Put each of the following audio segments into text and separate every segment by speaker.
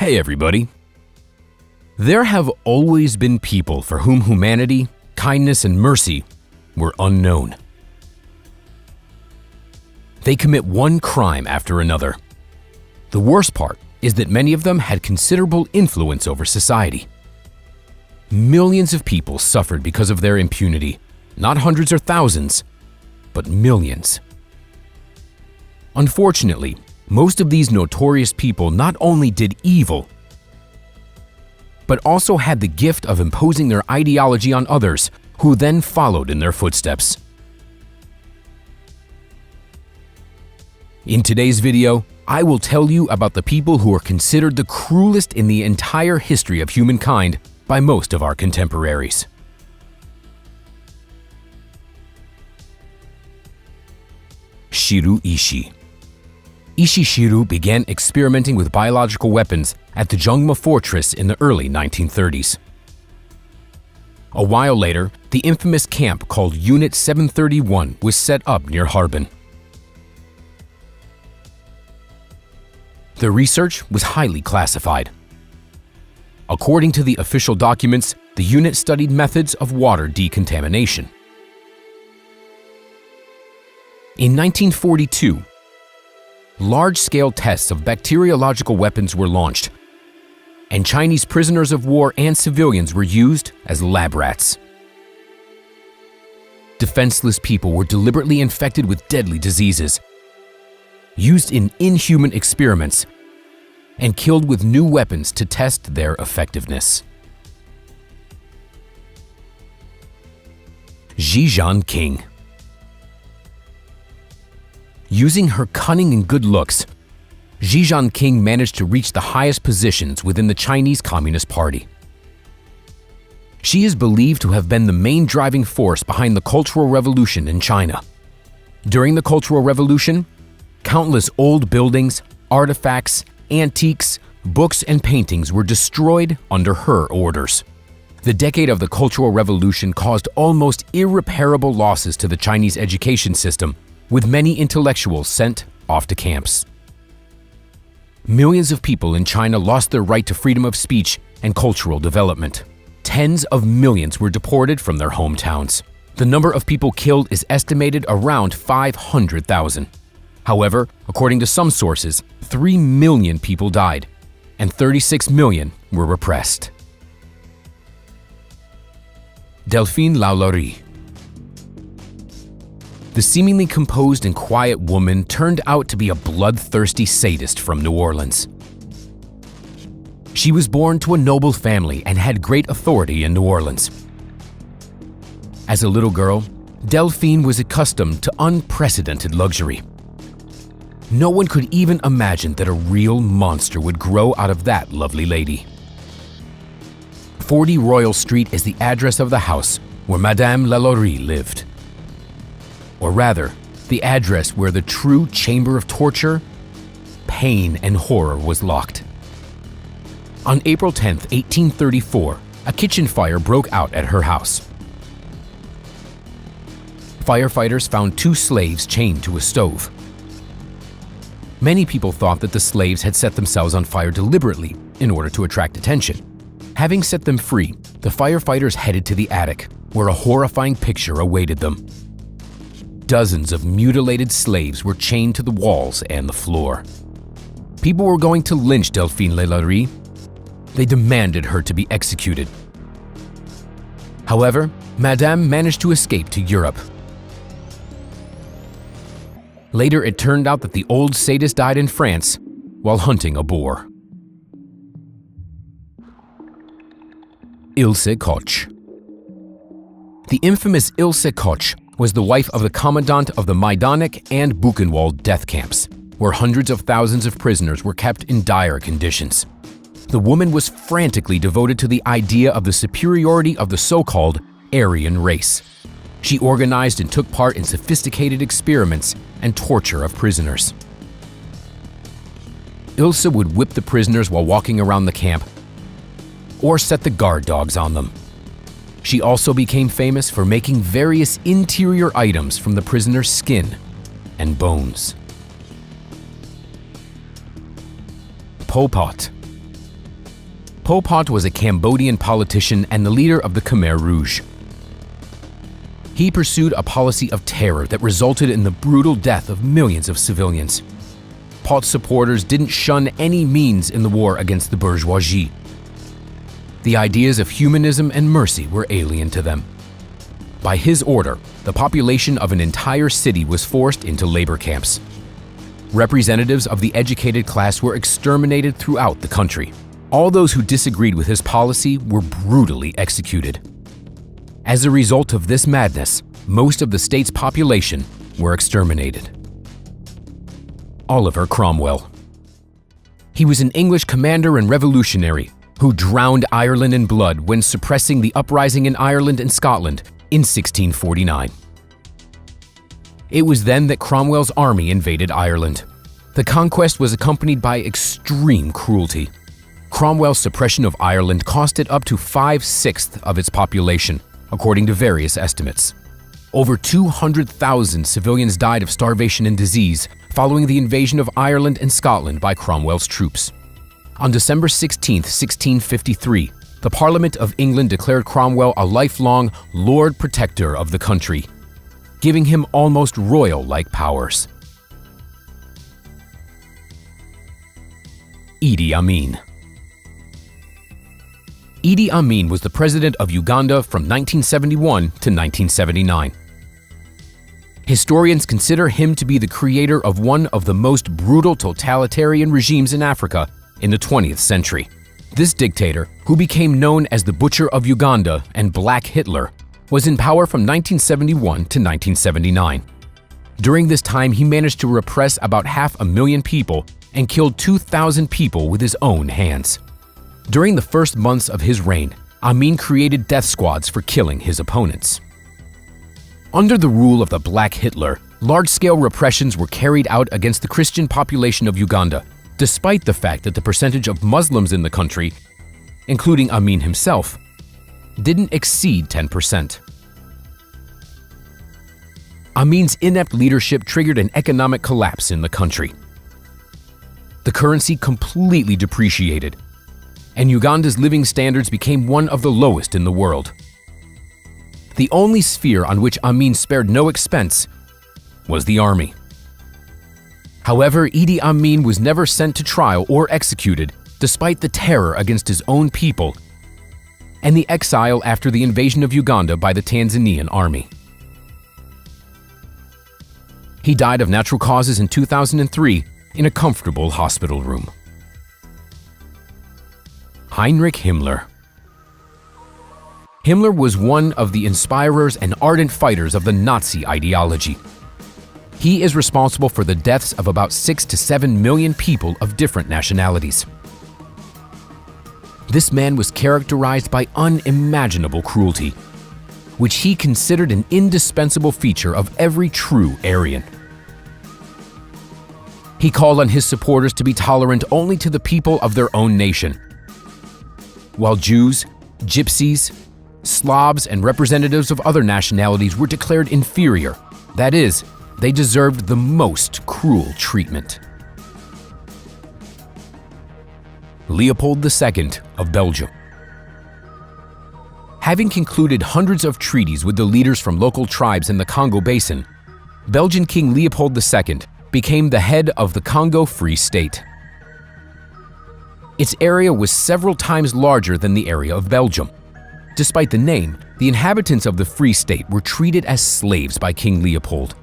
Speaker 1: Hey everybody! There have always been people for whom humanity, kindness, and mercy were unknown. They commit one crime after another. The worst part is that many of them had considerable influence over society. Millions of people suffered because of their impunity, not hundreds or thousands, but millions. Unfortunately, most of these notorious people not only did evil, but also had the gift of imposing their ideology on others, who then followed in their footsteps. In today's video, I will tell you about the people who are considered the cruelest in the entire history of humankind by most of our contemporaries. Shiro Ishii. Ishii Shiro began experimenting with biological weapons at the Jungma fortress in the early 1930s. A while later, the infamous camp called Unit 731 was set up near Harbin. The research was highly classified. According to the official documents, the unit studied methods of water decontamination. In 1942, large-scale tests of bacteriological weapons were launched, and Chinese prisoners of war and civilians were used as lab rats. Defenseless people were deliberately infected with deadly diseases, used in inhuman experiments, and killed with new weapons to test their effectiveness. Zhi King. Using her cunning and good looks, Zhi King managed to reach the highest positions within the Chinese Communist Party. She is believed to have been the main driving force behind the Cultural Revolution in China. During the Cultural Revolution, countless old buildings, artifacts, antiques, books, and paintings were destroyed under her orders. The decade of the Cultural Revolution caused almost irreparable losses to the Chinese education system, with many intellectuals sent off to camps. Millions of people in China lost their right to freedom of speech and cultural development. Tens of millions were deported from their hometowns. The number of people killed is estimated around 500,000. However, according to some sources, 3 million people died, and 36 million were repressed. Delphine Lalaurie. The seemingly composed and quiet woman turned out to be a bloodthirsty sadist from New Orleans. She was born to a noble family and had great authority in New Orleans. As a little girl, Delphine was accustomed to unprecedented luxury. No one could even imagine that a real monster would grow out of that lovely lady. 40 Royal Street is the address of the house where Madame Lalaurie lived. Or rather, the address where the true chamber of torture, pain, and horror was locked. On April 10, 1834, a kitchen fire broke out at her house. Firefighters found 2 slaves chained to a stove. Many people thought that the slaves had set themselves on fire deliberately in order to attract attention. Having set them free, the firefighters headed to the attic, where a horrifying picture awaited them. Dozens of mutilated slaves were chained to the walls and the floor. People were going to lynch Delphine Lalaurie. They demanded her to be executed. However, Madame managed to escape to Europe. Later, it turned out that the old sadist died in France while hunting a boar. Ilse Koch. The infamous Ilse Koch was the wife of the commandant of the Majdanek and Buchenwald death camps, where hundreds of thousands of prisoners were kept in dire conditions. The woman was frantically devoted to the idea of the superiority of the so-called Aryan race. She organized and took part in sophisticated experiments and torture of prisoners. Ilse would whip the prisoners while walking around the camp, or set the guard dogs on them. She also became famous for making various interior items from the prisoner's skin and bones. Pol Pot. Pol Pot was a Cambodian politician and the leader of the Khmer Rouge. He pursued a policy of terror that resulted in the brutal death of millions of civilians. Pot's supporters didn't shun any means in the war against the bourgeoisie. The ideas of humanism and mercy were alien to them. By his order, the population of an entire city was forced into labor camps. Representatives of the educated class were exterminated throughout the country. All those who disagreed with his policy were brutally executed. As a result of this madness, most of the state's population were exterminated. Oliver Cromwell. He was an English commander and revolutionary who drowned Ireland in blood when suppressing the uprising in Ireland and Scotland in 1649. It was then that Cromwell's army invaded Ireland. The conquest was accompanied by extreme cruelty. Cromwell's suppression of Ireland cost it up to 5/6 of its population, according to various estimates. Over 200,000 civilians died of starvation and disease following the invasion of Ireland and Scotland by Cromwell's troops. On December 16, 1653, the Parliament of England declared Cromwell a lifelong Lord Protector of the country, giving him almost royal-like powers. Idi Amin. Idi Amin was the president of Uganda from 1971 to 1979. Historians consider him to be the creator of one of the most brutal totalitarian regimes in Africa in the 20th century. This dictator, who became known as the Butcher of Uganda and Black Hitler, was in power from 1971 to 1979. During this time, he managed to repress about 500,000 people and killed 2,000 people with his own hands. During the first months of his reign, Amin created death squads for killing his opponents. Under the rule of the Black Hitler, large-scale repressions were carried out against the Christian population of Uganda, despite the fact that the percentage of Muslims in the country, including Amin himself, didn't exceed 10%. Amin's inept leadership triggered an economic collapse in the country. The currency completely depreciated, and Uganda's living standards became one of the lowest in the world. The only sphere on which Amin spared no expense was the army. However, Idi Amin was never sent to trial or executed, despite the terror against his own people and the exile after the invasion of Uganda by the Tanzanian army. He died of natural causes in 2003 in a comfortable hospital room. Heinrich Himmler. Himmler was one of the inspirers and ardent fighters of the Nazi ideology. He is responsible for the deaths of about 6 to 7 million people of different nationalities. This man was characterized by unimaginable cruelty, which he considered an indispensable feature of every true Aryan. He called on his supporters to be tolerant only to the people of their own nation, while Jews, Gypsies, Slavs, and representatives of other nationalities were declared inferior. That is, they deserved the most cruel treatment. Leopold II of Belgium. Having concluded hundreds of treaties with the leaders from local tribes in the Congo Basin, Belgian King Leopold II became the head of the Congo Free State. Its area was several times larger than the area of Belgium. Despite the name, the inhabitants of the Free State were treated as slaves by King Leopold.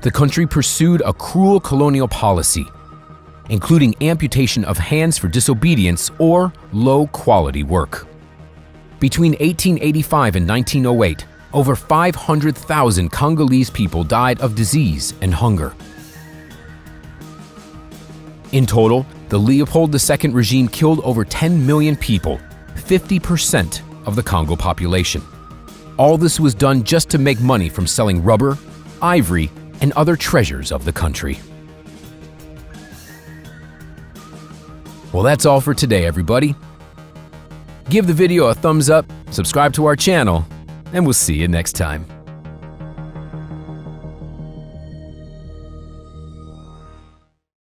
Speaker 1: The country pursued a cruel colonial policy, including amputation of hands for disobedience or low-quality work. Between 1885 and 1908, over 500,000 Congolese people died of disease and hunger. In total, the Leopold II regime killed over 10 million people, 50% of the Congo population. All this was done just to make money from selling rubber, ivory, and other treasures of the country. Well, that's all for today, everybody. Give the video a thumbs up, subscribe to our channel, and we'll see you next time.